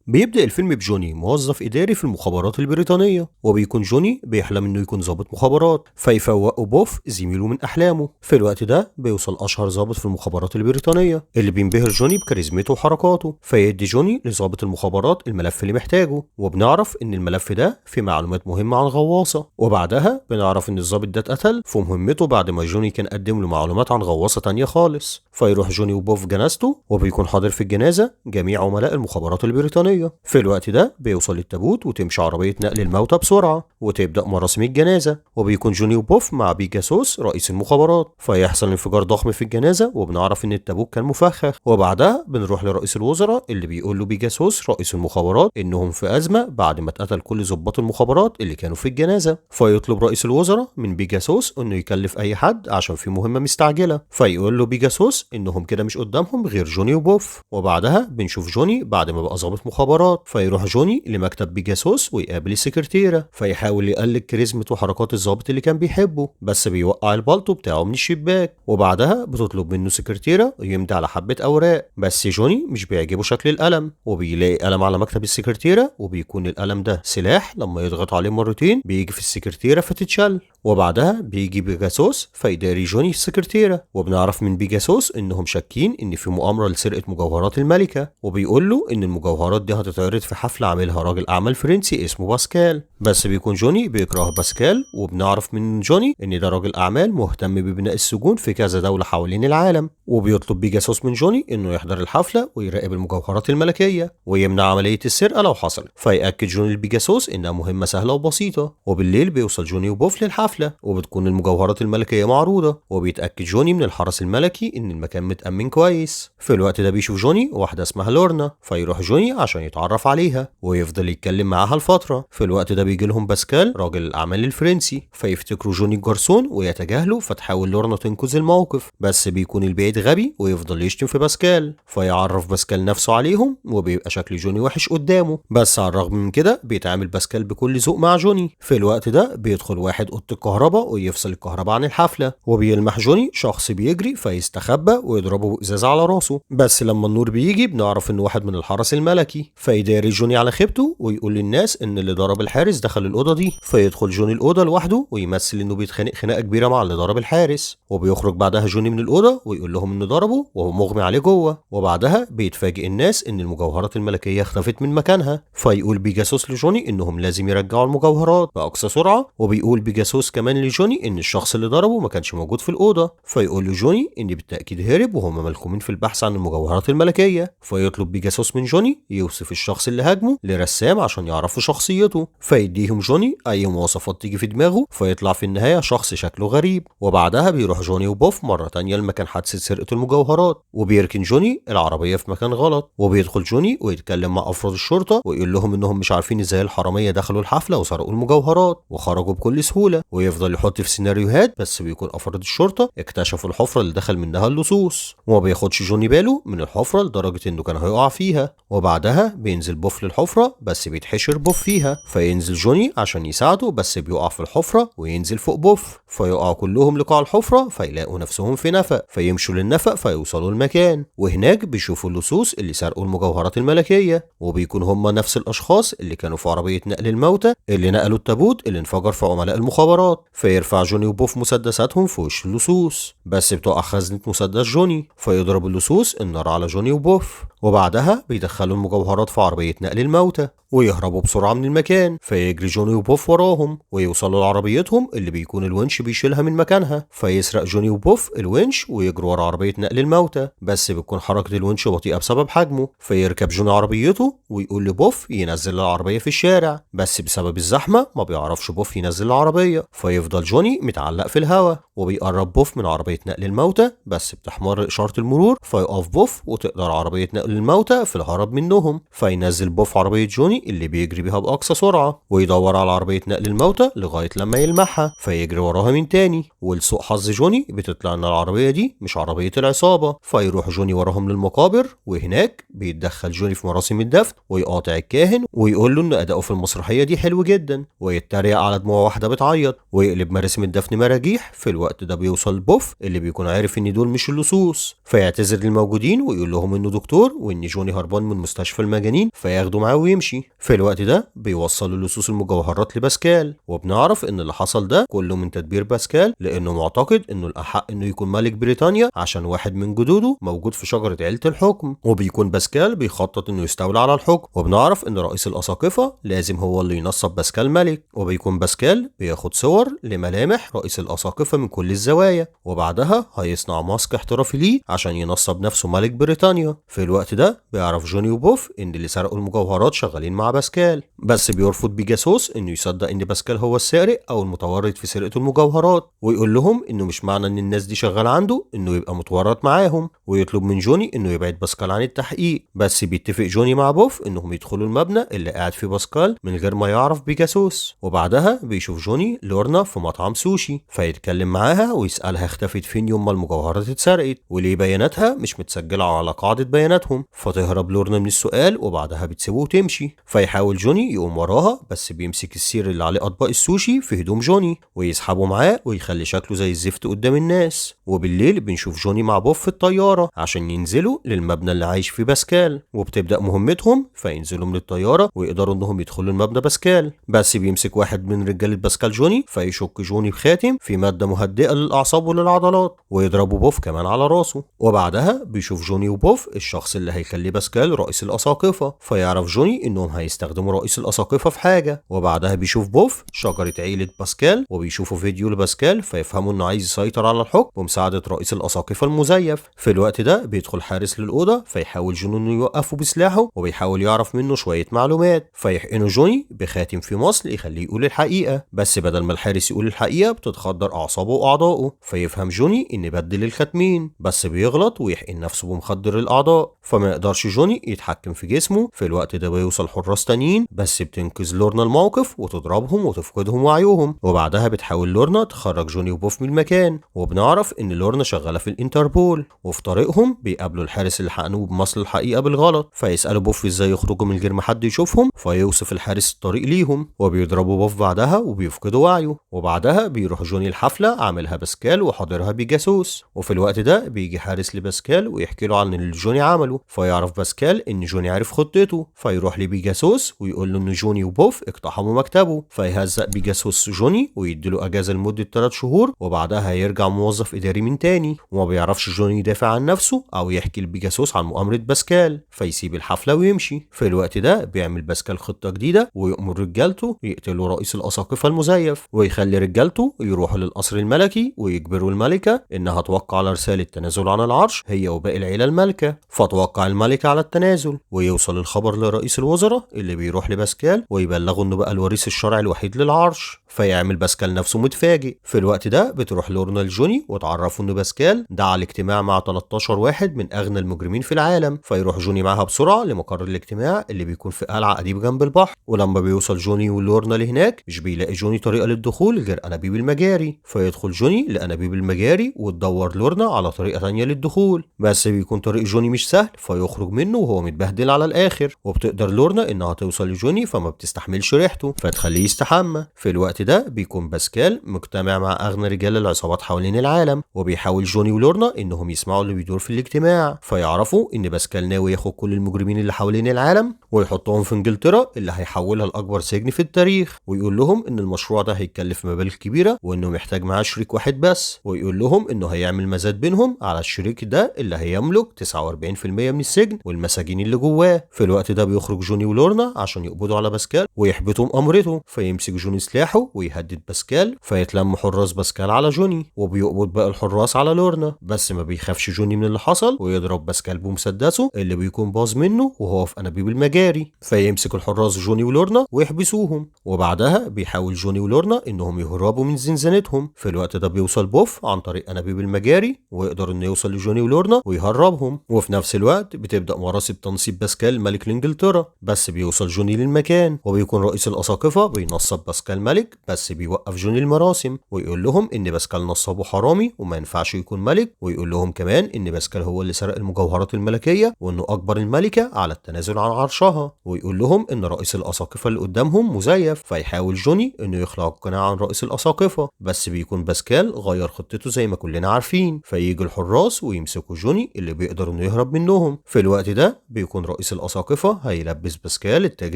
بيبدأ الفيلم بجوني موظف إداري في المخابرات البريطانية، وبيكون جوني بيحلم إنه يكون ضابط مخابرات، فيفوقه بوف زميله من أحلامه. في الوقت ده بيوصل أشهر ضابط في المخابرات البريطانية اللي بينبهر جوني بكاريزمته وحركاته، فيدي جوني لضابط المخابرات الملف اللي محتاجه، وبنعرف إن الملف ده فيه معلومات مهمة عن غواصة. وبعدها بنعرف إن الضابط ده اتقتل في مهمته بعد ما جوني كان قدم له معلومات عن غواصة تانية خالص. فيروح جوني وبوف جنازته، وبيكون حاضر في الجنازة جميع عملاء المخابرات البريطانية. في الوقت ده بيوصل التابوت وتمشي عربية نقل الموتى بسرعة، وتبدأ مراسم الجنازة، وبيكون جوني وبوف مع بيجاسوس رئيس المخابرات. فيحصل انفجار ضخم في الجنازة، وبنعرف ان التابوت كان مفخخ. وبعدها بنروح لرئيس الوزراء اللي بيقول له بيجاسوس رئيس المخابرات انهم في أزمة بعد ما اتقتل كل ضباط المخابرات اللي كانوا في الجنازة. فيطلب رئيس الوزراء من بيجاسوس انه يكلف اي حد عشان في مهمة مستعجلة. فيقول له بيجاسوس انهم كده مش قدامهم غير جوني وبوف. وبعدها بنشوف جوني بعد ما بقى ضابط مخابرات، فيروح جوني لمكتب بيجاسوس ويقابل السكرتيرة، فيحاول يقلد كاريزما وحركات الضابط اللي كان بيحبه، بس بيوقع البلطو بتاعه من الشباك. وبعدها بتطلب منه سكرتيرة يمضي على حبة أوراق، بس جوني مش بيعجبه شكل القلم، وبيلاقي قلم على مكتب السكرتيرة، وبيكون القلم ده سلاح لما يضغط عليه مرتين بيجي في السكرتيرة فتتشل. وبعدها بيجي بيجاسوس فيداري جوني السكرتيرة، وبنعرف من بيجاسوس انهم شاكين ان في مؤامرة لسرقة مجوهرات الملكة، وبيقول له ان المجوهرات دي هتتعرض في حفلة عاملها راجل اعمال فرنسي اسمه باسكال. بس بيكون جوني بيكره باسكال، وبنعرف من جوني ان ده راجل اعمال مهتم ببناء السجون في كذا دولة حوالين العالم. وبيطلب بيجاسوس من جوني انه يحضر الحفلة ويراقب المجوهرات الملكية ويمنع عملية السرقة لو حصل. فيأكد جوني لبيجاسوس انها مهمة سهلة وبسيطة. وبالليل بيوصل جوني وبوف للحفلة، وبتكون المجوهرات الملكية معروضة، وبيتأكد جوني من الحرس الملكي ان المكان متأمن كويس. في الوقت ده بيشوف جوني واحدة اسمها لورنا، فيروح جوني عشان يتعرف عليها ويفضل يتكلم معاها لفترة. في الوقت ده بيجي لهم باسكال راجل الاعمال الفرنسي، فيفتكروا جوني الجرسون ويتجاهلوا، فتحاول لورنا تنقذ الموقف، بس بيكون البعيد غبي ويفضل يشتم في باسكال. فيعرف باسكال نفسه عليهم، وبيبقى شكل جوني وحش قدامه، بس على الرغم من كده بيتعامل باسكال بكل ذوق مع جوني. في الوقت ده بيدخل واحد اوضه الكهرباء ويفصل الكهرباء عن الحفله، وبيلمح جوني شخص بيجري فيستخبى ويضربه بإزازة على راسه. بس لما النور بيجي بنعرف ان واحد من الحرس الملكي، فيداري جوني على خيبته ويقول للناس ان اللي ضرب الحارس دخل الاوضه دي. فيدخل جوني الاوضه لوحده ويمثل انه بيتخانق خناقه كبيره مع اللي ضرب الحارس، وبيخرج بعدها جوني من الاوضه ويقول لهم انه ضربه وهو مغمي عليه جوه. وبعدها بيتفاجئ الناس ان المجوهرات الملكيه اختفت من مكانها. فيقول بيجاسوس لجوني انهم لازم يرجعوا المجوهرات باقصى سرعه، وبيقول بيجاسوس كمان لجوني ان الشخص اللي ضربه ما كانش موجود في الاوضه. فيقول لجوني ان بالتاكيد هرب وهم ملكومين في البحث عن المجوهرات الملكيه. فيطلب بيجاسوس من جوني يوصف الشخص اللي هاجمه لرسام عشان يعرفوا شخصيته، فيديهم جوني اي مواصفات تيجي في دماغه، فيطلع في النهايه شخص شكله غريب. وبعدها بيروح جوني وبوف مره تانية لمكان حادثه سرقه المجوهرات، وبيركن جوني العربيه في مكان غلط. وبيدخل جوني ويتكلم مع افراد الشرطه ويقول لهم انهم مش عارفين ازاي الحراميه دخلوا الحفله وسرقوا المجوهرات وخرجوا بكل سهوله، ويفضل يحط في سيناريوهات، بس بيكون افراد الشرطه اكتشفوا الحفره اللي دخل منها اللصوص، وما بياخدش جوني باله من الحفره لدرجه انه كان هيقع فيها. وبعدها بينزل بوف للحفره، بس بيتحشر بوف فيها، فينزل جوني عشان يساعده، بس بيقع في الحفره وينزل فوق بوف، فيقعوا كلهم لقاع الحفره، فيلاقوا نفسهم في نفق، فيمشوا للنفق فيوصلوا المكان، وهناك بيشوفوا اللصوص اللي سرقوا المجوهرات الملكيه، وبيكون هم نفس الاشخاص اللي كانوا في عربيه نقل الموتى اللي نقلوا التابوت اللي انفجر في عملاء المخابرات. فيرفع جوني وبوف مسدساتهم في وش اللصوص، بس بتقع خزنه مسدس جوني، فيضرب اللصوص النار على جوني وبوف. وبعدها بيدخلوا المجوهرات في عربيه نقل الموتى ويهربوا بسرعه من المكان. فيجري جوني وبوف وراهم ويوصلوا لعربيتهم اللي بيكون الونش بيشيلها من مكانها. فيسرق جوني وبوف الونش ويجروا ورا عربيه نقل الموتى، بس بتكون حركه الونش بطيئه بسبب حجمه. فيركب جوني عربيته ويقول لبوف ينزل العربيه في الشارع، بس بسبب الزحمه ما بيعرفش بوف ينزل العربيه. فيفضل جوني متعلق في الهواء، وبيقرب بوف من عربيه نقل الموتى، بس بتحمر اشاره المرور، فيقف بوف وتقدر عربيه نقل الموتى في الهرب منهم. فينزل بوف عربيه جوني جوني اللي بيجري بيها بأقصى سرعة، ويدور على عربية نقل الموتى لغاية لما يلمحها فيجري وراها من تاني. ولسوء حظ جوني بتطلع ان العربية دي مش عربية العصابة، فيروح جوني وراهم للمقابر، وهناك بيتدخل جوني في مراسم الدفن ويقاطع الكاهن ويقول له ان اداؤه في المسرحية دي حلو جدا، ويتريق على دموع واحدة بتعيط ويقلب مراسم الدفن مراجيح. في الوقت ده بيوصل بوف اللي بيكون عارف ان دول مش اللصوص، فيعتذر للموجودين ويقول لهم انه دكتور وان جوني هربان من مستشفى المجانين، فياخده معاه ويمشي. في الوقت ده بيوصل اللصوص المجوهرات لباسكال، وبنعرف ان اللي حصل ده كله من تدبير باسكال، لانه معتقد انه الاحق انه يكون ملك بريطانيا عشان واحد من جدوده موجود في شجرة عيلة الحكم، وبيكون باسكال بيخطط انه يستولى على الحكم. وبنعرف ان رئيس الاساقفة لازم هو اللي ينصب باسكال ملك، وبيكون باسكال بياخد صور لملامح رئيس الاساقفة من كل الزوايا، وبعدها هيصنع ماسك احترافي ليه عشان ينصب نفسه ملك بريطانيا. في الوقت ده بيعرف جوني وبوف ان اللي سرقوا المجوهرات شغالين مع باسكال، بس بيرفض بيجاسوس انه يصدق ان باسكال هو السارق او المتورط في سرقة المجوهرات، ويقول لهم انه مش معنى ان الناس دي شغالة عنده انه يبقى متورط معاهم، ويطلب من جوني انه يبعد باسكال عن التحقيق. بس بيتفق جوني مع بوف انهم يدخلوا المبنى اللي قاعد فيه باسكال من غير ما يعرف بيجاسوس. وبعدها بيشوف جوني لورنا في مطعم سوشي، فيتكلم معاها ويسألها اختفت فين يوم ما المجوهرات اتسرقت، وليه بياناتها مش متسجلة على قاعدة بياناتهم. فتهرب لورنا من السؤال وبعدها بتسيبه وتمشي. فيحاول جوني يقوم وراها، بس بيمسك السير اللي عليه اطباق السوشي في هدوم جوني ويسحبه معاه ويخلي شكله زي الزفت قدام الناس. وبالليل بنشوف جوني مع بوف في الطيارة عشان ينزلوا للمبنى اللي عايش فيه باسكال، وبتبدأ مهمتهم فينزلوا من الطيارة ويقدروا انهم يدخلوا المبنى باسكال. بس بيمسك واحد من رجالة باسكال جوني فيشك جوني بخاتم في مادة مهدئة للأعصاب وللعضلات، ويضربوا بوف كمان على راسه. وبعدها بيشوف جوني وبوف الشخص اللي هيخلي باسكال رئيس الأساقفة، فيعرف جوني انهم هيستخدموا رئيس الأساقفة في حاجة. وبعدها بيشوف بوف شجرة عيلة باسكال، وبيشوفوا فيديو لباسكال فيفهموا انه عايز يسيطر على الحكم بمساعدة رئيس الأساقفة المزيف. في الوقت ده بيدخل حارس للأوضة فيحاول جوني انه يوقفه بسلاحه، وبيحاول يعرف منه شوية معلومات، فيحقنه جوني بخاتم في مصل يخليه يقول الحقيقة. بس بدل ما الحارس يقول الحقيقة بتتخدر أعصابه وأعضائه، فيفهم جوني إن بدل الختمين، بس بيغلط ويحقن نفسه بمخدر الأعضاء، فما يقدرش جوني يتحكم في جسمه. في الوقت ده بيوصل حراس تانيين، بس بتنقذ لورنا الموقف وتضربهم وتفقدهم وعيهم. وبعدها بتحاول لورنا تخرج جوني وبوف من المكان، وبنعرف إن لورنا شغالة في الانتربول. وفي طريقهم بيقابلوا الحارس اللي حقنوه بمصل الحقيقة بالغلط، فيسألوا بوف ازاي يخرجوا من غير ما حد يشوفهم، فيوصف الحارس الطريق ليهم، وبيضربوا بوف بعدها وبيفقدوا وعيه. وبعدها بيروح جوني الحفلة عاملها باسكال وحاضرها بجاسوس. وفي الوقت ده بيجي حارس لباسكال ويحكي له عن اللي جوني عمله، فيعرف باسكال ان جوني عرف خطته، فيروح لبيجاسوس ويقول له ان جوني وبوف اقتحموا مكتبه، فيهزق بيجاسوس جوني ويديله اجازة لمدة 3 شهور، وبعدها هيرجع موظف اداري من تاني. وما بيعرفش جوني يدافع عن نفسه او يحكي لبيجاسوس عن مؤامرة باسكال، فيسيب الحفلة ويمشي. في الوقت ده بيعمل باسكال خطة جديدة ويأمر رجالته يقتلوا رئيس الأساقفة المزيف، ويخلي رجالته يروحوا للقصر الملكي ويجبروا الملكة انها توقع على رسالة تنازل عن العرش هي وباقي العيلة المالكة. فتوقع الملكة على التنازل، ويوصل الخبر لرئيس الوزراء اللي بيروح لباسكال ويبلغه انه بقى الوريث الشرعي الوحيد للعرش، فيعمل باسكال نفسه متفاجئ. في الوقت ده بتروح لورنا لجوني وتعرفه ان باسكال دعا الاجتماع مع 13 واحد من اغنى المجرمين في العالم، فيروح جوني معاها بسرعة لمقر الاجتماع اللي بيكون في قلعة قديم جنب البحر. ولما بيوصل جوني ولورنا لهناك مش بيلاقي جوني طريقة للدخول غير انابيب المجاري، فيدخل جوني لانابيب المجاري وتدور لورنا على طريقة تانية للدخول، بس بيكون طريق جوني مش سهل فيخرج منه وهو متبهدل على الاخر. وبتقدر لورنا انها توصل لجوني فما بتستحملش ريحته فتخليه يستحمى. في الوقت ده بيكون باسكال مجتمع مع اغنى رجال العصابات حوالين العالم، وبيحاول جوني ولورنا انهم يسمعوا اللي بيدور في الاجتماع، فيعرفوا ان باسكال ناوي ياخد كل المجرمين اللي حوالين العالم ويحطهم في انجلترا اللي هيحولها لاكبر سجن في التاريخ، ويقول لهم ان المشروع ده هيكلف مبالغ كبيره وانه محتاج معاه شريك واحد بس، ويقول لهم انه هيعمل مزاد بينهم على الشريك ده اللي هيملك 49% من السجن والمساجين اللي جواه. في الوقت ده بيخرج جوني ولورنا عشان يقبضوا على باسكال ويحبطوا مؤامرته، فيمسك جوني سلاحه ويهدد باسكال، فيتلم حراس باسكال على جوني وبيقبض باقي الحراس على لورنا، بس ما بيخافش جوني من اللي حصل ويضرب باسكال بمسدسه اللي بيكون باظ منه وهو في انابيب المجاري، فيمسك الحراس جوني ولورنا ويحبسوهم. وبعدها بيحاول جوني ولورنا انهم يهربوا من زنزانتهم. في الوقت ده بيوصل بوف عن طريق انابيب المجاري ويقدر انه يوصل لجوني ولورنا ويهربهم. وفي نفس الوقت بتبدا مراسم تنصيب باسكال ملك لانجلترا، بس بس بيوصل جوني للمكان وبيكون رئيس الأساقفة بينصب باسكال ملك، بس بيوقف جوني المراسم ويقول لهم إن باسكال نصاب وحرامي وما ينفعش يكون ملك، ويقول لهم كمان إن باسكال هو اللي سرق المجوهرات الملكية وإنه أجبر الملكة على التنازل عن عرشها، ويقول لهم إن رئيس الأساقفة اللي قدامهم مزيف. فيحاول جوني إنه يخلع القناع عن رئيس الأساقفة، بس بيكون باسكال غير خطته زي ما كلنا عارفين. فييجي الحراس ويمسكوا جوني اللي بيقدر إنه يهرب منهم. في الوقت ده بيكون رئيس الأساقفة هيلبس باسكال التاج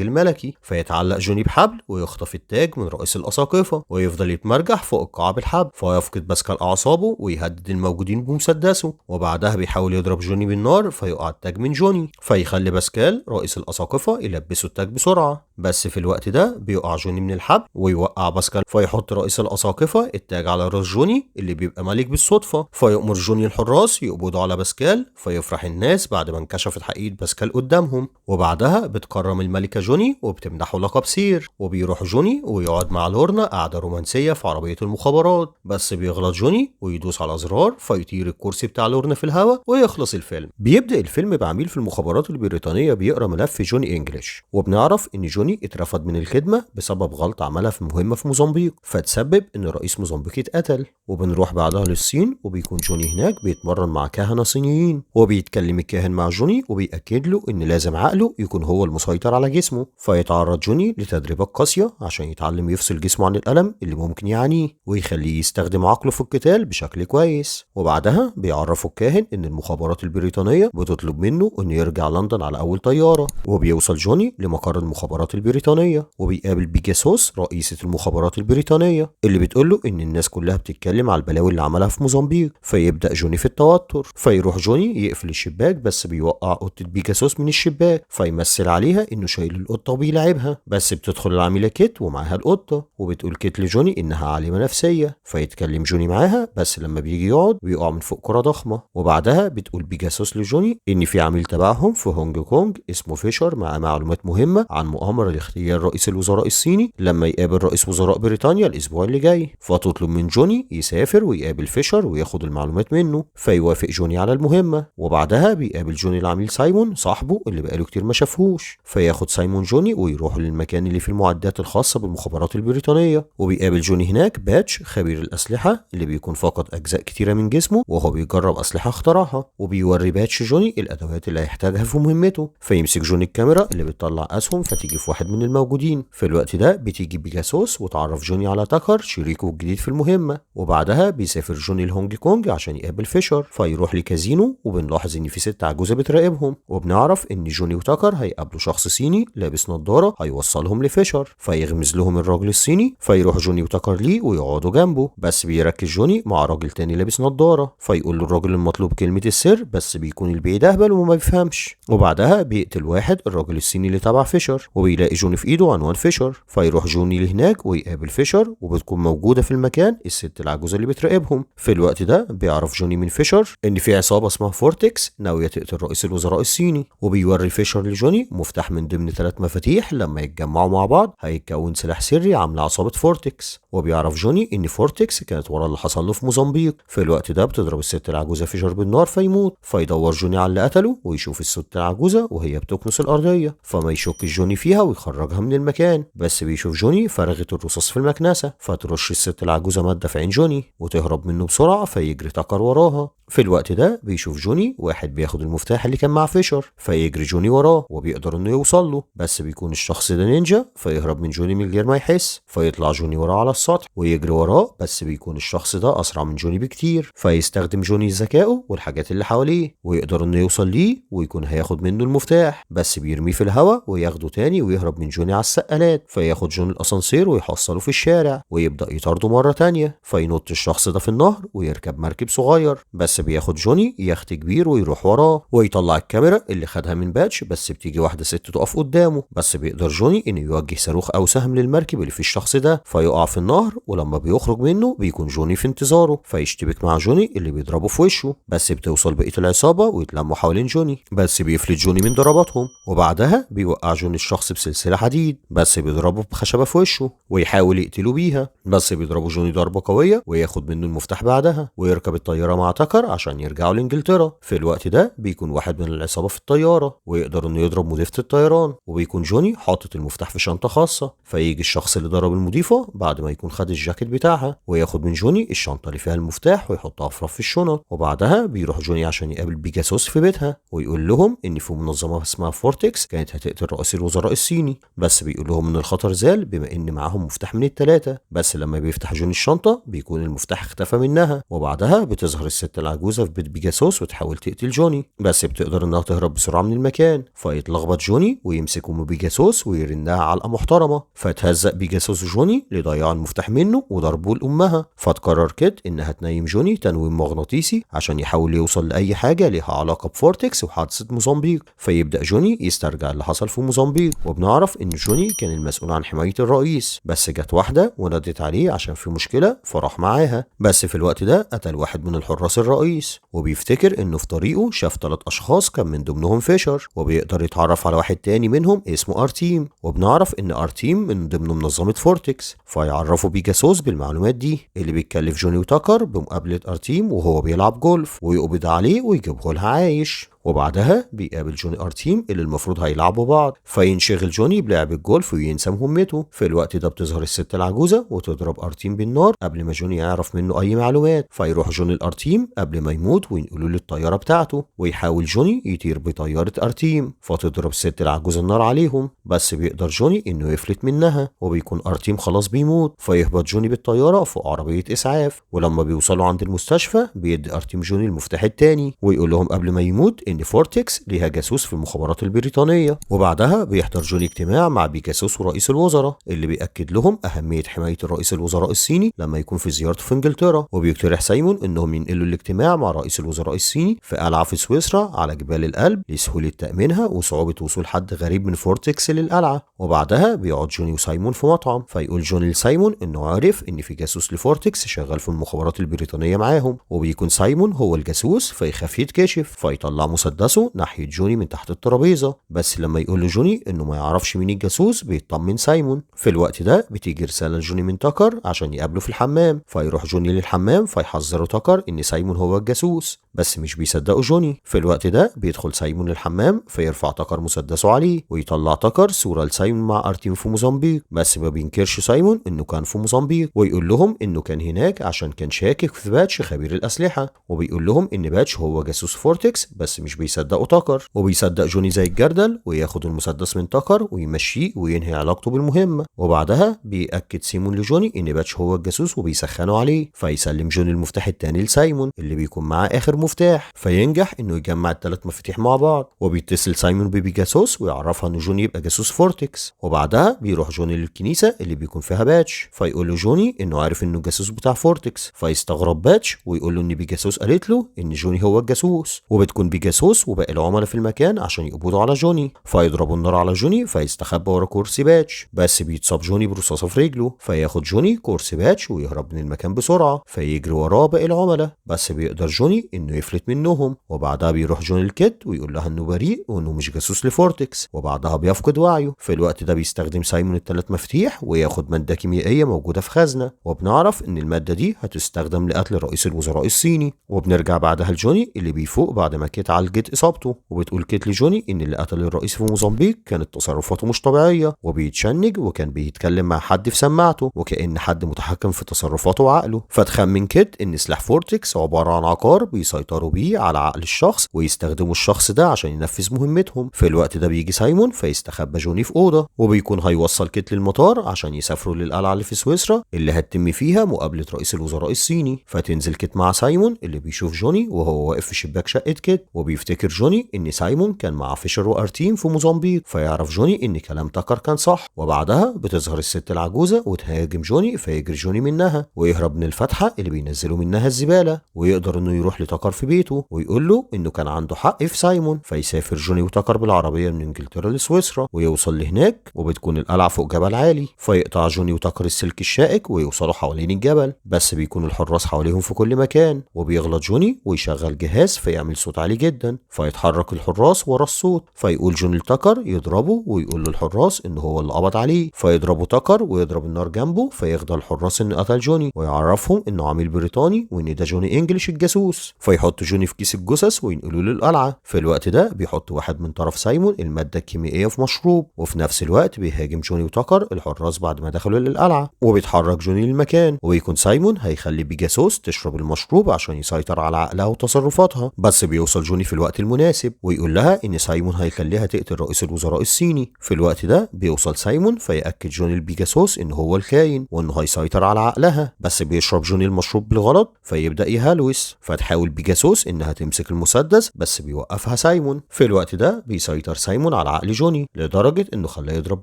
الملكي، فيتعلق جوني بحبل ويخطف التاج من رئيس الأساقفة ويفضل يتمرجح فوق القاع بالحبل، فيفقد باسكال أعصابه ويهدد الموجودين بمسدسه، وبعدها بيحاول يضرب جوني بالنار فيقع التاج من جوني. فيخلي باسكال رئيس الأساقفة يلبسه التاج بسرعة، بس في الوقت ده بيقع جوني من الحبل ويوقع باسكال، فيحط رئيس الأساقفة التاج على راس جوني اللي بيبقى ملك بالصدفة. فيأمر جوني الحراس يقبضوا على باسكال، فيفرح الناس بعد ما انكشفت حقيقة باسكال قدامهم، وبعدها بتكرم الملكة جوني وبتمنحه لقب سير. وبيروح جوني ويقعد مع لورنا قعدة رومانسية في عربية المخابرات، بس بيغلط جوني ويدوس على زرار فيطير الكرسي بتاع لورنا في الهواء ويخلص الفيلم. بيبدأ الفيلم بعميل في المخابرات البريطانية بيقرا ملف جوني انجليش، وبنعرف ان جوني اترفض من الخدمة بسبب غلطة عملها في مهمة في موزمبيق، فتسبب ان رئيس موزمبيق اتقتل. وبنروح بعدها للصين وبيكون جوني هناك بيتمرن مع كهنة صينيين، وبيتكلم الكاهن مع جوني وبيأكد له ان لازم عقله يكون هو المسيطر على جسمه. فيتعرض جوني لتدريبات قاسية عشان يتعلم يفصل جسمه عن الألم اللي ممكن يعانيه، ويخليه يستخدم عقله في القتال بشكل كويس. وبعدها بيعرفوا الكاهن ان المخابرات البريطانية بتطلب منه انه يرجع لندن على اول طيارة. وبيوصل جوني لمقر المخابرات البريطانية وبيقابل بيجاسوس رئيسة المخابرات البريطانية اللي بتقوله ان الناس كلها بتتكلم على البلاوي اللي عملها في موزمبيق. فيبدأ جوني في التوتر، فيروح جوني يقفل الشباك بس بيوقع قطة بيجاسوس من الشباك، فيمثل عليها انه شايل القطة وبيلعبها، بس بتدخل العميلة كيت ومعاها القطة، وبتقول كيت لجوني انها عالمة نفسية. فيتكلم جوني معاها، بس لما بيجي يقعد بيقع من فوق كرة ضخمة. وبعدها بتقول بيجاسوس لجوني ان في عميل تبعهم في هونج كونج اسمه فيشر مع معلومات مهمة عن مؤامرة لاغتيال رئيس الوزراء الصيني لما يقابل رئيس وزراء بريطانيا الاسبوع اللي جاي. فتطلب من جوني يسافر ويقابل فيشر وياخد المعلومات منه. فيوافق جوني على المهمة، وبعدها بيقابل جوني العميل سايمون صاحبه اللي بقاله كتير ما شافهوش. فياخد سايمون جوني ويروحوا للمكان اللي فيه المعدات الخاصة بالمخابرات البريطانية، وبيقابل جوني هناك باتش خبير الأسلحة اللي بيكون فقد أجزاء كتيرة من جسمه وهو بيجرب أسلحة اخترعها، وبيوري باتش جوني الأدوات اللي هيحتاجها في مهمته. فيمسك جوني الكاميرا اللي بتطلع أسهم فتيجي في واحد من الموجودين. في الوقت ده بتيجي بيجاسوس وتعرف جوني على تاكر شريكه الجديد في المهمة، وبعدها بيسافر جوني لهونج كونج عشان يقابل فيشر. فيروح لكازينو وبنلاحظ ان في ست عجوزة بتراقبهم، وبنعرف ان جوني وتاكر هيقابلوا شخص صيني لابس نظارة هيوصلهم لفيشر. فيغمز لهم الراجل الصيني، فيروح جوني وتاكر ليه ويقعدوا جنبه، بس بيركز جوني مع راجل تاني لابس نظارة. فيقول له الراجل المطلوب كلمة السر، بس بيكون البعيد اهبل وما بيفهمش. وبعدها بيقتل واحد الراجل الصيني اللي تبع فيشر، وبيلاقي جوني في ايده عنوان فيشر. فيروح جوني لهناك ويقابل فيشر، وبتكون موجودة في المكان الست العجوزة اللي بتراقبهم. في الوقت ده بيعرف جوني من فيشر ان في عصابة اسمها فورتكس ناوية تقتل رئيس الوزراء الصيني، وبيوري فيشر لجوني مفتاح من ضمن 3 مفاتيح لما يتجمعوا مع بعض هيتكون سلاح سري عامله عصابة فورتكس. وبيعرف جوني ان فورتكس كانت ورا اللي حصل له في موزمبيق. في الوقت ده بتضرب الست العجوزة فيشر بالنار فيموت. فيدور جوني على اللي قتله ويشوف الست العجوزة وهي بتكنس الأرضية، فما يشك جوني فيها ويخرجها من المكان، بس بيشوف جوني فرغت الرصاص في المكنسة، فترش الست العجوزة مادة في عين جوني وتهرب منه بسرعة. فيجري تاكر وراها. في الوقت ده بيشوف جوني واحد بياخد المفتاح اللي كان مع فيشر، فيجري جوني وراه وبيقدر انه يوصل له، بس بيكون الشخص ده نينجا فيهرب من جوني من غير ما يحس. فيطلع جوني وراه على السطح ويجري وراه، بس بيكون الشخص ده اسرع من جوني بكتير. فيستخدم جوني ذكائه والحاجات اللي حواليه ويقدر انه يوصل ليه، ويكون هياخد منه المفتاح، بس بيرميه في الهواء وياخده تاني ويهرب من جوني على السقالات. فياخد جوني الاسانسير ويحصله في الشارع ويبدا يطارده مره تانية. فينط الشخص ده في النهر ويركب مركب صغير، بس بياخد جوني يخت كبير ويروح وراه ويطلع الكاميرا اللي خدها من باتش، بس بتيجي واحده ست تقف قدامه، بس بيقدر جوني انه يوجه صاروخ او سهم للمركب اللي في الشخص ده فيقع في النهر. ولما بيخرج منه بيكون جوني في انتظاره، فيشتبك مع جوني اللي بيضربه في وشه، بس بتوصل بقيه العصابه ويتلموا حوالين جوني، بس بيفلت جوني من ضرباتهم. وبعدها بيوقع جوني الشخص بسلسلة حديد، بس بيضربه بخشبة في وشه ويحاول يقتله بيها، بس بيضربه جوني ضربة قوية وياخد منه المفتاح بعدها ويركب الطيارة مع تاكر عشان يرجعوا لإنجلترا. في الوقت ده بيكون واحد من العصابة في الطيارة ويقدر إنه يضرب مضيفة الطيران، وبيكون جوني حاطط المفتاح في شنطة خاصة. فيجي الشخص اللي ضرب المضيفة بعد ما يكون خد الجاكيت بتاعها وياخد من جوني الشنطة اللي فيها المفتاح ويحطها في رف الشنط. وبعدها بيروح جوني عشان يقابل بيجاسوس في بيتها ويقول لهم ان في منظمة اسمها فورتكس كانت هتقتل رئيس الوزراء الصيني، بس بيقول لهم ان الخطر زال بما ان معاهم مفتاح من الثلاثة. بس لما بيفتح جوني الشنطة بيكون المفتاح اختفى منها، وبعدها بتظهر الست العجوزة في بيت بيجاسوس وتحاول تقتل جوني، بس بتقدر انها تهرب بسرعة من المكان. فيتلخبط جوني ويمسك ام بيجاسوس ويرنها علقة محترمة، فتهزق بيجاسوس جوني لضياع المفتاح منه وضربه لامها. فتقرر كيت انها تنيم جوني تنويم مغناطيسي عشان يحاول يوصل لاي حاجة ليها علاقة بفورتكس وحادثة موزمبيق. فيبدأ جوني يسترجع اللي حصل في موزمبيق، وبنعرف ان جوني كان المسؤول عن حماية الرئيس، بس جت واحدة ونادت عليه عشان في مشكلة فراح معاها. بس في الوقت ده قتل واحد من الحراس الرئيس، وبيفتكر انه في طريقه شاف 3 اشخاص كان من ضمنهم فيشر، وبيقدر يتعرف على واحد تاني منهم اسمه ارتيم، وبنعرف ان ارتيم من ضمن منظمة فورتكس. فيعرفوا بيجاسوس بالمعلومات دي، اللي بيتكلف جوني وتاكر بمقابلة ارتيم وهو بيلعب جولف ويقبض عليه ويجيبه لها عايش. وبعدها بيقابل جوني ارتيم اللي المفروض هيلعبوا بعض، فينشغل جوني بلعب الجولف وينسى مهمته. في الوقت ده بتظهر الست العجوزة وتضرب ارتيم بالنار قبل ما جوني يعرف منه اي معلومات. فيروح جوني الارتيم قبل ما يموت وينقلوا له الطيارة بتاعته، ويحاول جوني يطير بطيارة ارتيم، فتضرب الست العجوزة النار عليهم، بس بيقدر جوني انه يفلت منها وبيكون ارتيم خلاص بيموت. فيهبط جوني بالطيارة فوق عربية اسعاف، ولما بيوصلوا عند المستشفى بيدي ارتيم جوني المفتاح التاني ويقول لهم قبل ما يموت ان فورتكس ليها جاسوس في المخابرات البريطانية. وبعدها بيحضر جوني اجتماع مع بيجاسوس ورئيس الوزراء اللي بيأكد لهم أهمية حماية الرئيس الوزراء الصيني لما يكون في زيارته في انجلترا، وبيقترح سايمون انهم ينقلوا الاجتماع مع رئيس الوزراء الصيني في قلعة في سويسرا على جبال الألب لسهولة تأمينها وصعوبة وصول حد غريب من فورتكس للقلعة. وبعدها بيقعد جوني وسايمون في مطعم، فيقول جوني لسايمون انه عارف ان في جاسوس لفورتكس شغال في المخابرات البريطانية معاهم، وبيكون سايمون هو الجاسوس فيخاف يتكشف، فيطلع مسدسه ناحية جوني من تحت الترابيزة. بس لما يقول له جوني انه ما يعرفش مين الجاسوس بيطمن سايمون. في الوقت ده بتيجي رسالة لجوني من تاكر عشان يقابله في الحمام، فيروح جوني للحمام فيحذره تاكر ان سايمون هو الجاسوس، بس مش بيصدقوا جوني. في الوقت ده بيدخل سايمون للحمام فيرفع تاكر مسدسه عليه ويطلع تاكر صورة لسايمون مع ارتيم في موزمبيق، بس ما بينكرش سايمون انه كان في موزمبيق، ويقول لهم انه كان هناك عشان كان شاكك في باتش خبير الاسلحة، وبيقول لهم ان باتش هو جاسوس فورتكس، بس مش بيصدقوا تاكر. وبيصدق جوني زي الجردل وياخد المسدس من تاكر ويمشيه وينهي علاقته بالمهمة. وبعدها بيأكد سيمون لجوني ان باتش هو الجاسوس وبيسخنوا عليه، فيسلم جوني المفتاح التاني لسايمون اللي بيكون معاه اخر مفتاح، فينجح انه يجمع ال3 مفاتيح مع بعض. وبيتصل سايمون ببيجاسوس ويعرفها ان جوني يبقى جاسوس فورتكس. وبعدها بيروح جوني للكنيسة اللي بيكون فيها باتش، فيقول له جوني انه عارف انه الجاسوس بتاع فورتكس، فيستغرب باتش ويقول له ان بيجاسوس قالت له ان جوني هو الجاسوس. وبتكون بيجاسوس وباقي العملاء في المكان عشان يقبضوا على جوني، فيضربوا النار على جوني فيستخبى ورا كرسي باتش، بس بيتصاب جوني برصاصة في رجله، فياخد جوني كرسي باتش ويهرب من المكان بسرعة، فيجري وراه باقي العملاء، بس بيقدر جوني انه يفلت منهم. وبعدها بيروح جوني الكيت ويقول لها انه بريء وانه مش جاسوس لفورتكس، وبعدها بيفقد وعيه. في الوقت ده بيستخدم سايمون ال3 مفاتيح وياخد مادة كيميائية موجودة في خزنة، وبنعرف ان المادة دي هتستخدم لقتل رئيس الوزراء الصيني. وبنرجع بعدها لجوني اللي بيفوق بعد ما كيت عالجت اصابته، وبتقول كيت لجوني ان اللي قتل الرئيس في موزمبيق كانت تصرفاته مش طبيعية، وبيتشنج وكان بيتكلم مع حد في سماعته وكأن حد متحكم في تصرفاته وعقله. فتخمن كيت ان سلاح فورتكس عبارة عن عقار بيسيطروا بيه على عقل الشخص ويستخدموا الشخص ده عشان ينفذ مهمتهم. في الوقت ده بيجي سايمون فيستخبى جوني في أوضة، وبيكون هيوصل كيت للمطار عشان يسافروا للقلعة اللي في سويسرا اللي هتتم فيها مقابلة رئيس الوزراء الصيني. فتنزل كيت مع سايمون اللي بيشوف جوني وهو واقف في شباك شقة كيت، وبيفتكر جوني ان سايمون كان مع فيشر وارتيم في موزمبيق، فيعرف جوني ان كلام تاكر كان صح. وبعدها بتظهر الست العجوزة وتهاجم جوني فيجري جوني منها ويهرب من الفتحة اللي بينزلوا منها الزبالة، ويقدر انه يروح لتاكر في بيته ويقول له انه كان عنده حق في سايمون. فيسافر جوني وتاكر بالعربية من انجلترا لسويسرا ويوصل لهناك، وبتكون القلعة فوق جبل عالي، فيقطع جوني وتاكر السلك الشائك ويوصلوا حوالين الجبل، بس بيكون الحراس حواليهم في كل مكان، وبيغلط جوني ويشغل جهاز فيعمل صوت عالي جدا جدا، فيتحرك الحراس ورا الصوت، فيقول جوني لتاكر يضربه ويقول للحراس ان هو اللي قبض عليه، فيضربوا تاكر ويضرب النار جنبه، فيخدع الحراس ان قتل جوني ويعرفهم انه عميل بريطاني وان ده جوني انجلش الجاسوس، فيحط جوني في كيس الجثث وينقلوه للقلعه. في الوقت ده بيحط واحد من طرف سايمون الماده الكيميائيه في مشروب، وفي نفس الوقت بيهاجم جوني وتاكر الحراس بعد ما دخلوا للقلعه، وبيتحرك جوني للمكان، ويكون سايمون هيخلي بيجاسوس تشرب المشروب عشان يسيطر على عقلها وتصرفاتها، بس بيوصل جوني في الوقت المناسب ويقول لها ان سايمون هيخليها تقتل رئيس الوزراء الصيني. في الوقت ده بيوصل سايمون فيأكد جوني لبيجاسوس ان هو الخاين وانه هيسيطر على عقلها، بس بيشرب جوني المشروب بالغلط فيبدأ يهلوس، فتحاول بيجاسوس انها تمسك المسدس بس بيوقفها سايمون. في الوقت ده بيسيطر سايمون على عقل جوني لدرجة انه خلاه يضرب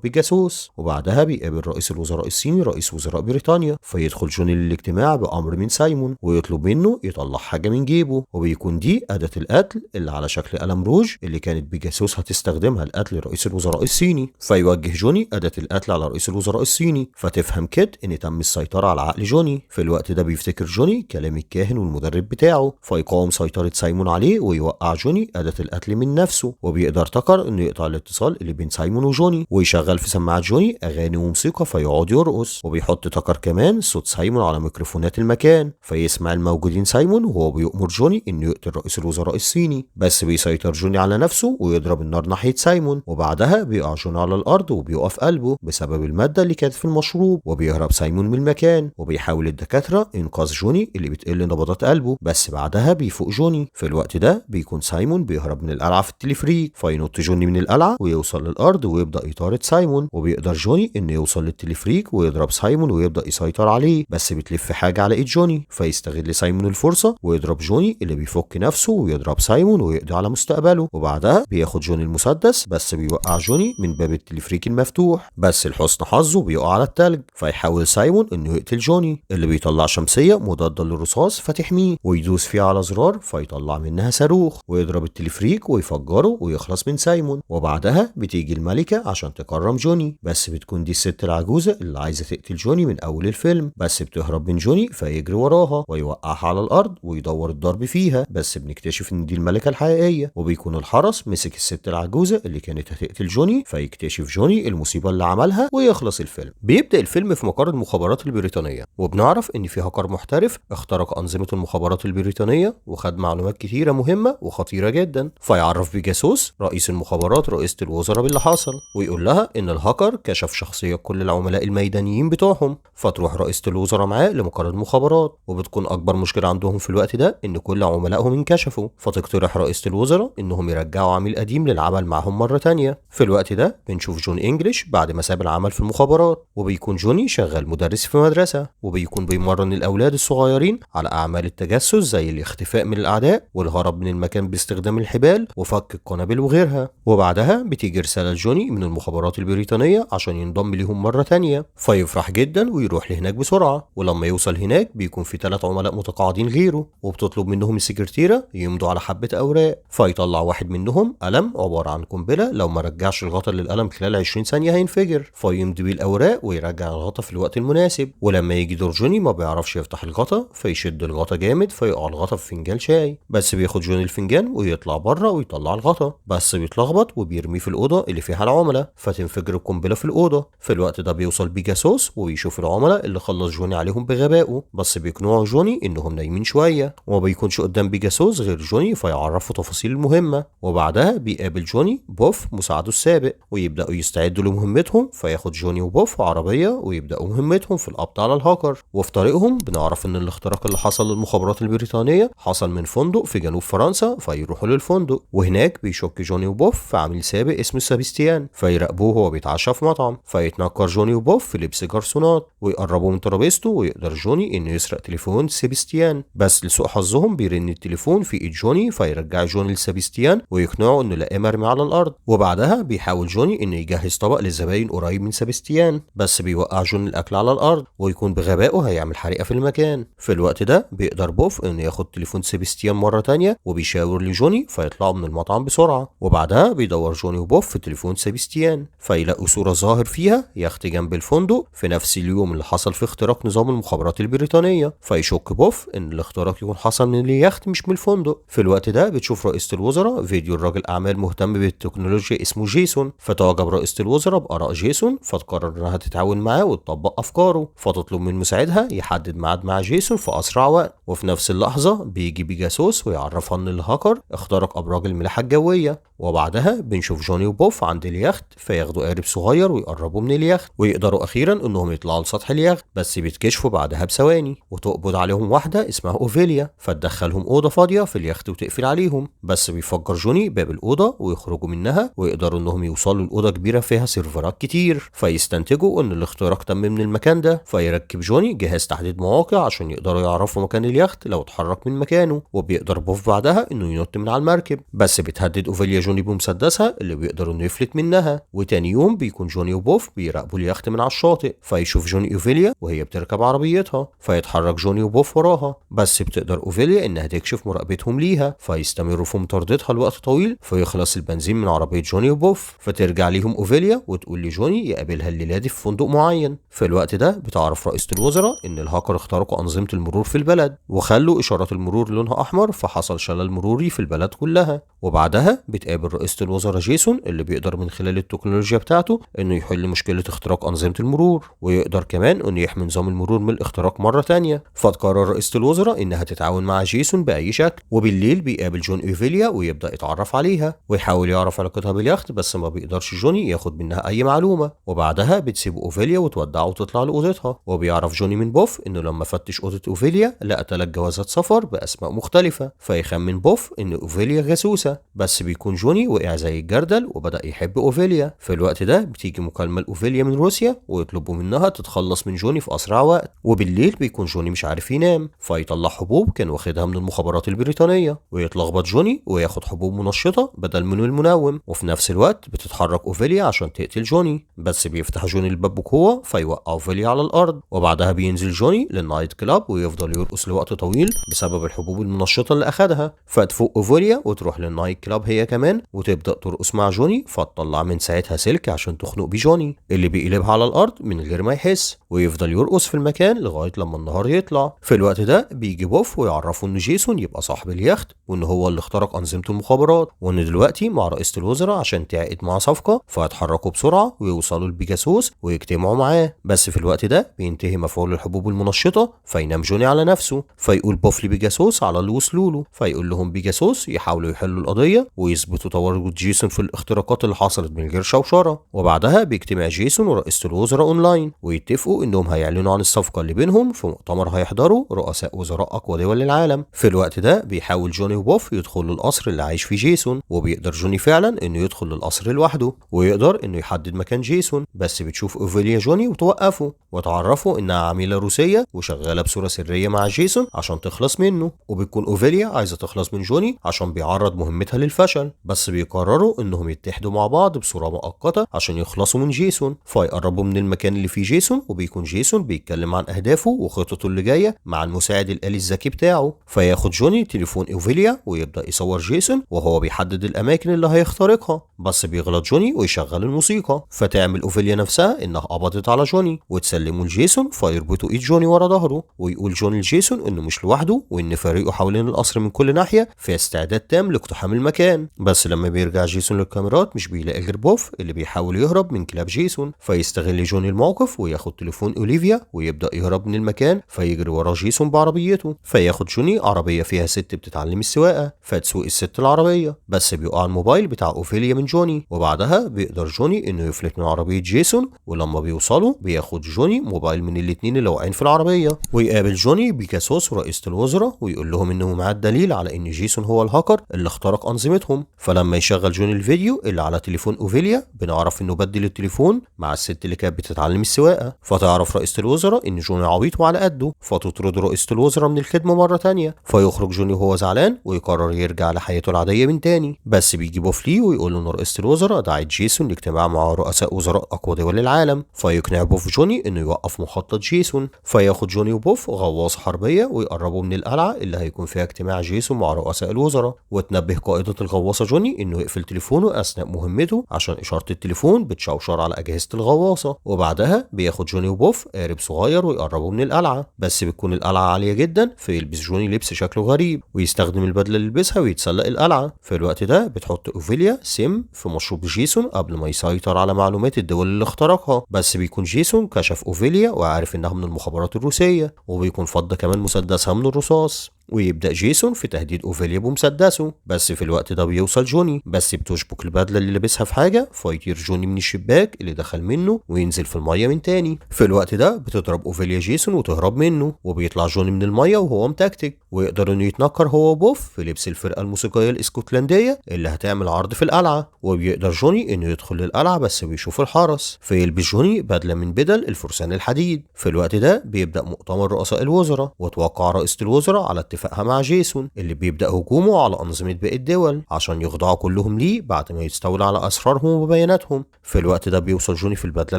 بيجاسوس، وبعدها بيقابل رئيس الوزراء الصيني رئيس وزراء بريطانيا، فيدخل جوني للاجتماع بأمر من سايمون ويطلب منه يطلع حاجة من جيبه، وبيكون دي أداة القتل اللي على شكل قلم روج اللي كانت بيجاسوس هتستخدمها لقتل رئيس الوزراء الصيني. فيوجه جوني أداة القتل على رئيس الوزراء الصيني، فتفهم كيت ان تم السيطرة على عقل جوني. في الوقت ده بيفتكر جوني كلام الكاهن والمدرب بتاعه، فيقاوم سيطرة سايمون عليه ويوقع جوني أداة القتل من نفسه، وبيقدر تاكر انه يقطع الاتصال اللي بين سايمون وجوني ويشغل في سماعات جوني اغاني وموسيقى فيقعد يرقص، وبيحط تاكر كمان صوت سايمون على ميكروفونات المكان، فيسمع الموجودين سايمون وهو بيأمر جوني انه يقتل رئيس الوزراء الصيني، بس بيسيطر جوني على نفسه ويضرب النار ناحية سايمون، وبعدها بيقع جوني على الارض وبيقف قلبه بسبب المادة اللي كانت في المشروب، وبيهرب سايمون من المكان، وبيحاول الدكاترة انقاذ جوني اللي بتقل نبضات قلبه، بس بعدها بيفوق جوني. في الوقت ده بيكون سايمون بيهرب من القلعة في التلفريك، فينط جوني من القلعة ويوصل للارض ويبدأ يطارد سايمون، وبيقدر جوني انه يوصل للتلفريك ويضرب سايمون ويبدأ يسيطر عليه، بس بتلف حاجة على ايد جوني فيستغل سايمون الفرصة ويضرب جوني اللي بيفك نفسه ويضرب سايمون ويقضي على مستقبله، وبعدها بياخد جوني المسدس بس بيوقع جوني من باب التلفريك المفتوح، بس لحسن حظه بيقع على التلج، فيحاول سايمون انه يقتل جوني اللي بيطلع شمسية مضادة للرصاص فتحميه، ويدوس فيها على زرار فيطلع منها صاروخ ويضرب التلفريك ويفجره ويخلص من سايمون، وبعدها بتيجي الملكة عشان تكرم جوني، بس بتكون دي الست العجوزة اللي عايزة تقتل جوني من اول الفيلم، بس بتهرب من جوني فيجري وراها ويوقعها على الارض ويدور الضرب فيها، بس بنكتشف ان دي الملكة الحقيقية، وبيكون الحرس مسك الست العجوزة اللي كانت هتقتل جوني، فيكتشف جوني المصيبة اللي عملها ويخلص الفيلم. بيبدأ الفيلم في مقر المخابرات البريطانية، وبنعرف ان في هاكر محترف اخترق انظمة المخابرات البريطانية وخد معلومات كتيرة مهمة وخطيرة جدا، فيعرف بيجاسوس رئيس المخابرات رئيسة الوزراء باللي حصل، ويقول لها ان الهاكر كشف شخصية كل العملاء الميدانيين بتوعهم، فتروح رئيسة الوزراء معاه لمقر المخابرات، وبتكون اكبر مشكلة عندهم في الوقت ده ان كل عملائهم انكشفوا، فتقترح رئيسة الوزراء انهم يرجعوا عميل قديم للعمل معهم مرة تانية. في الوقت ده بنشوف جون انجلش بعد ما ساب العمل في المخابرات، وبيكون جوني شغال مدرس في مدرسة، وبيكون بيمرن الاولاد الصغيرين على اعمال التجسس زي الاختفاء من الاعداء والهرب من المكان باستخدام الحبال وفك القنابل وغيرها، وبعدها بتيجي رسالة لجوني من المخابرات البريطانية عشان ينضم ليهم مرة تانية، فيفرح جدا ويروح لهناك بسرعة، ولما يوصل هناك بيكون في 3 عملاء متقاعدين غيره، وبتطلب منهم السكرتيرة يمضوا على حبة اوراق، فيطلع واحد منهم قلم عبارة عن قنبلة لو ما رجعش الغطا للقلم خلال 20 ثانية هينفجر، فيمضي بيه الاوراق ويرجع الغطا في الوقت المناسب، ولما يجي دور جوني ما بيعرفش يفتح الغطا فيشد الغطا جامد فيقع الغطا في فنجان شاي، بس بياخد جوني الفنجان ويطلع بره ويطلع الغطا، بس بيتلخبط وبيرميه في الأوضة اللي فيها العملاء فتنفجر القنبلة في الأوضة. في الوقت ده بيوصل بيجاسوس وبيشوف العملاء اللي خلص جوني عليهم بغبائه، بس بيقنعوا جوني انهم نايمين شوية، وما بيكونش قدام بيجاسوس غير جوني فيعرفوا تفاصيل المهمة، وبعدها بيقابل جوني بوف مساعده السابق ويبدأوا يستعدوا لمهمتهم، فياخد جوني وبوف عربية ويبدأوا مهمتهم في القبض على الهاكر، وفي طريقهم بنعرف ان الاختراق اللي حصل للمخابرات البريطانية حصل من فندق في جنوب فرنسا، فيروحوا للفندق وهناك بيشك جوني وبوف في عميل سابق اسمه سابستيان، فيراقبوه وهو بيتعشى في مطعم، فيتنكر جوني وبوف في لبس جرسونات ويقربوا من ترابيزته، ويقدر جوني انه يسرق تليفون سابستيان، بس لسوء حظهم بيرن التليفون في ايد جوني فيرجع جوني لسابستيان ويقنعه انه لقاه مرمي على الارض، وبعدها بيحاول جوني انه يجهز طبق للزباين قريب من سابستيان، بس بيوقع جوني الاكل على الارض ويكون بغبائه هيعمل حريقه في المكان. في الوقت ده بيقدر بوف انه ياخد تليفون سيبستيان مره تانية وبيشاور لجوني فيطلعوا من المطعم بسرعه، وبعدها بيدور جوني وبوف في تليفون سيبستيان فيلاقوا صوره ظاهر فيها يخت جنب الفندق في نفس اليوم اللي حصل فيه اختراق نظام المخابرات البريطانيه، فيشك بوف ان الاختراق يكون حصل من اليخت مش من الفندق. في الوقت ده بتشوف رئيسة الوزراء فيديو لراجل أعمال مهتم بالتكنولوجيا اسمه جيسون، فتعجب رئيسة الوزراء بآراء جيسون، فتقرر إنها تتعاون معاه وتطبق أفكاره، فتطلب من مساعدها يحدد ميعاد مع جيسون في أسرع وقت. وفي نفس اللحظة بيجي بيجاسوس ويعرفها إن الهاكر اخترق أبراج الملاحة الجوية. وبعدها بنشوف جوني وبوف عند اليخت، فياخدوا قارب صغير ويقربوا من اليخت، ويقدروا أخيرا إنهم يطلعوا لسطح اليخت، بس بيتكشفوا بعدها بثواني وتقبض عليهم واحدة اسمها أوفيليا، فتدخلهم أوضة فاضية في اليخت وتقفل عليهم. بس بيفجر جوني باب الأوضة ويخرجوا منها، ويقدروا إنهم يوصلوا لأوضة كبيرة فيها سيرفرات كتير، فيستنتجوا إن الاختراق تم من المكان ده. فيركب جوني جهاز تحديد مواقع عشان يقدروا يعرفوا مكان اليخت لو اتحرك من مكانه، وبيقدر بوف بعدها إنه ينط من على المركب، بس بتهدد أوفيليا جوني بمسدسها اللي بيقدر إنه يفلت منها. وتاني يوم بيكون جوني وبوف بيراقبوا اليخت من على الشاطئ، فيشوف جوني أوفيليا وهي بتركب عربيتها، فيتحرك جوني وبوف وراها، بس بتقدر أوفيليا إنها تكشف مراقبتهم ليها، فيستمروا في مطاردتها لوقت طويل، فيخلص البنزين من عربية جوني وبوف، فترجع ليهم أوفيليا وتقول لجوني يقابلها الليلة دي في فندق معين. في الوقت ده بتعرف رئيسة الوزراء إن الهاكر اخترقوا أنظمة المرور في البلد، وخلوا إشارات المرور لونها أحمر، فحصل شلل مروري في البلد كلها. وبعدها بتقابل رئيسة الوزراء جيسون اللي بيقدر من خلال التكنولوجيا بتاعته إنه يحل مشكلة اختراق أنظمة المرور، ويقدر كمان إنه يحمي نظام المرور من الاختراق مرة تانية. فتقرر رئيسة الوزراء إنها تتعاون مع جيسون بأي شكل. وبالليل بيقابل جون أوفيليا ويبدأ يتعرف عليها، ويحاول يعرف علاقتها باليخت، بس ما بيقدرش جوني ياخد منها أي معلومة. وبعدها بتسيب أوفيليا وتودعه وتطلع لأوضتها. وبيعرف جوني من بوف إنه لما فتش أوضة أوفيليا لقى 3 جوازات سفر بأسماء مختلفة، فيخمن بوف إن أوفيليا جاسوسة، بس بيكون جوني وقع زي الجردل وبدأ يحب أوفيليا. في الوقت ده بتيجي مكالمة لأوفيليا من روسيا ويطلبوا منها تتخلص من جوني في أسرع وقت. وبالليل بيكون جوني مش عارف ينام، فيطلع حبوب كان واخدها من المخابرات البريطانية، ويتلخبط جوني وياخد حبوب منشطة بدل من المنوم. وفي نفس الوقت بتتحرك أوفيليا عشان تقتل جوني، بس بيفتح جوني الباب بقوة فيوقع أوفيليا على الأرض. وبعدها بينزل جوني للنايت كلاب ويفضل يرقص لوقت طويل بسبب الحبوب المنشطة اللي أخدها. فتفوق أوفيليا وتروح للنايت كلاب هي كمان وتبدأ ترقص مع جوني، فتطلع من ساعتها سلك عشان تخنق بيه جوني اللي بيقلبها على الأرض من غير ما يحس، ويفضل يرقص في المكان لغاية لما النهار يطلع. في الوقت ده بيجي بوف ويعرفوا إن جيسون يبقى صاحب اليخت، وإن هو اللي اخترق أنظمة المخابرات، وإن دلوقتي مع رئيسة الوزراء عشان تعقد مع صفقة، فيتحركوا بسرعة ويوصلوا لبيجاسوس ويجتمعوا معاه. بس في الوقت ده بينتهي مفعول الحبوب المنشطة، فينام جوني على نفسه. فيقول بوف لبيجاسوس على اللي وصلوا له، فيقول لهم بيجاسوس يحاولوا يحلوا القضية ويثبتوا تواجد جيسون في الاختراقات اللي حصلت من غير شوشرة. وبعدها بيجتمع جيسون ورئيسة الوزراء اونلاين ويتفقوا انهم هيعلنوا عن الصفقة اللي بينهم في مؤتمر هيحضروا رؤساء وزراء اقوى دول العالم. في الوقت ده بيحاول جوني وبوف يدخلوا القصر اللي عايش فيه جيسون، وبيقدر جوني فعلا انه يدخل للقصر لوحده ويقدر انه يحدد مكان جيسون، بس بتشوف اوفيليا جوني وتوقفه وتعرفه انها عميلة روسية وشغالة بصورة سرية مع جيسون عشان تخلص منه. وبتكون اوفيليا عايزة تخلص من جوني عشان بيعرض مهمتها للفشل، بس بيقرروا انهم يتحدوا مع بعض بصورة مؤقتة عشان يخلصوا من جيسون. فيقربوا من المكان اللي فيه جيسون، وبيكون جيسون بيتكلم عن اهدافه وخططه اللي جايه مع المساعد الآلي الذكي بتاعه. فياخد جوني تليفون اوفيليا ويبدأ يصور جيسون وهو بيحدد الاماكن اللي هيخترقها، بس بيغلط جوني ويشغل الموسيقى، فتعمل اوفيليا نفسها انها قبضت على جوني وتسلمه لجيسون، فيربطوا ايد جوني ورا ظهره، ويقول جوني لجيسون انه مش لوحده وان فريقه حوالين القصر من كل ناحيه في استعداد تام لاقتحام المكان. بس لما بيرجع جيسون للكاميرات مش بيلاقي غير بوف اللي بيحاول يهرب من كلاب جيسون، فيستغل جوني الموقف وياخد تليفون اوليفيا ويبدا يهرب من المكان، فيجري ورا جيسون بعربيته. فياخد جوني عربيه فيها ست بتتعلم السواقه، فتسوق الست العربيه، بس بيقع الموبايل بتاع اوفيليا من جوني. وبعدها بيقدر جوني انه يفلت من عربيه جيسون، ولما بيوصلوا بياخد جوني موبايل من الاتنين اللي واقعين في العربيه. ويقابل جوني بيكاسوس ورئيسة الوزراء ويقول لهم انه معاه الدليل على ان جيسون هو الهاكر اللي اخترق انظمتهم. فلما يشغل جوني الفيديو اللي على تليفون اوفيليا بنعرف انه بدل التليفون مع الست اللي كانت بتتعلم السواقه. فتعرف رئيسة الوزراء ان جوني عبيط وعلى قده، فتطرد رئيسة الوزراء من الخدمه مره تانية. فيخرج جوني وهو زعلان ويقرر يرجع لحياته العاديه من تاني، بس بيجي بوف ليه ويقول له ان رئيسة الوزراء دعت جيسون لاجتماع مع رؤساء وزراء اقوى دول العالم. فيقنع بوف بوف جوني انه يوقف مخطط جيسون، فياخد جوني وبوف غواصة حربية ويقربوا من القلعة اللي هيكون فيها اجتماع جيسون مع رؤساء الوزراء، وتنبه قائدة الغواصة جوني انه يقفل تليفونه اثناء مهمته عشان اشارة التليفون بتشوشر على اجهزة الغواصة. وبعدها بياخد جوني وبوف قارب صغير ويقربوا من القلعة، بس بتكون القلعة عالية جدا فيلبس جوني لبس شكله غريب ويستخدم البدلة اللي يلبسها ويتسلق القلعة. في الوقت ده بتحط اوفيليا سم في مشروب جيسون قبل ما يسيطر على معلومات الدول اللي اخترقها، بس بيكون جيسون كشف اوفيليا وعارف انها من المخابرات الروسية، وبيكون فض كمان مسدسها من الرصاص، ويبدأ جيسون في تهديد أوفيليا بمسدسه. بس في الوقت ده بيوصل جوني، بس بتشبك البدلة اللي لابسها في حاجة فيطير جوني من الشباك اللي دخل منه وينزل في المية من تاني. في الوقت ده بتضرب أوفيليا جيسون وتهرب منه، وبيطلع جوني من المية وهو متكتك، ويقدر انه يتنكر هو وبوف في لبس الفرقة الموسيقية الاسكتلندية اللي هتعمل عرض في القلعة. وبيقدر جوني انه يدخل للقلعة بس بيشوف الحرس، فيلبس جوني بدلة من بدل الفرسان الحديد. في الوقت ده بيبدأ مؤتمر رؤساء الوزراء، وتوقع رئيسة الوزراء على اتفاقها مع جيسون اللي بيبدأ هجومه على أنظمة باقي الدول عشان يخضعوا كلهم ليه بعد ما يستولى على أسرارهم وبياناتهم. في الوقت ده بيوصل جوني في البدلة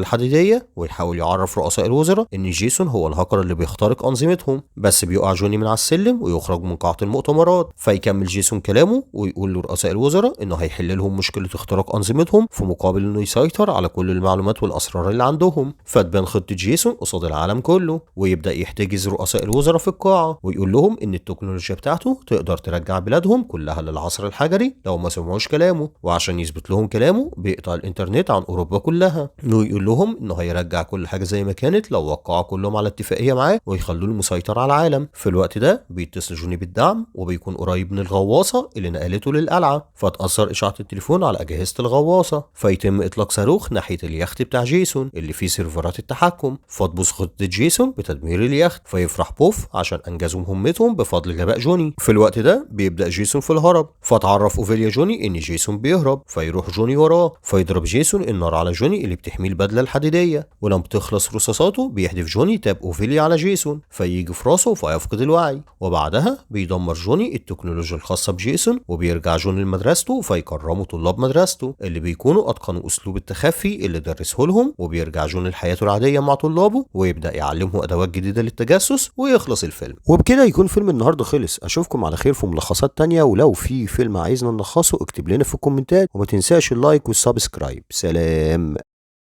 الحديدية ويحاول يعرف رؤساء الوزراء إن جيسون هو الهاكر اللي بيخترق أنظمتهم، بس بيقع جوني من على السلم ويخرج من قاعة المؤتمرات. فيكمل جيسون كلامه ويقول لرؤساء الوزراء إنه هيحل لهم مشكلة اختراق أنظمتهم في مقابل إنه يسيطر على كل المعلومات والأسرار اللي عندهم. فتبان خطة جيسون قصاد العالم كله، ويبدأ يحتجز رؤساء الوزراء في القاعة ويقول لهم إن التكنولوجيا بتاعته تقدر ترجع بلادهم كلها للعصر الحجري لو ما سمعوش كلامه. وعشان يثبت لهم كلامه بيقطع الانترنت عن اوروبا كلها، ويقول لهم انه هيرجع كل حاجه زي ما كانت لو وقعوا كلهم على اتفاقيه معاه ويخلوه المسيطر على العالم. في الوقت ده بيتصل جوني بالدعم وبيكون قريب من الغواصه اللي نقلته للقلعه، فتاثر اشعه التليفون على اجهزه الغواصه، فيتم اطلاق صاروخ ناحيه اليخت بتاع جيسون اللي فيه سيرفرات التحكم، فتبوظ خطه جيسون بتدمير اليخت. فيفرح بوف عشان انجزوا مهمتهم بفضل غباء جوني. في الوقت ده بيبدأ جيسون في الهرب، فتعرف اوفيليا جوني ان جيسون بيهرب، فيروح جوني وراه، فيضرب جيسون النار على جوني اللي بتحميه البدله الحديديه، ولما بتخلص رصاصاته بيحدف جوني تاب اوفيليا على جيسون فيجي في راسه فيفقد الوعي. وبعدها بيدمر جوني التكنولوجيا الخاصه بجيسون، وبيرجع جوني لمدرسته فيكرموا طلاب مدرسته اللي بيكونوا اتقنوا اسلوب التخفي اللي درسه لهم، وبيرجع جوني لحياته العاديه مع طلابه ويبدا يعلمهم ادوات جديده للتجسس، ويخلص الفيلم. وبكده يكون فيلم النهارده خلص. اشوفكم على خير في ملخصات تانية، ولو في فيلم عايزنا نلخصه اكتب لنا في الكومنتات، وما تنساش اللايك والسبسكرايب. سلام.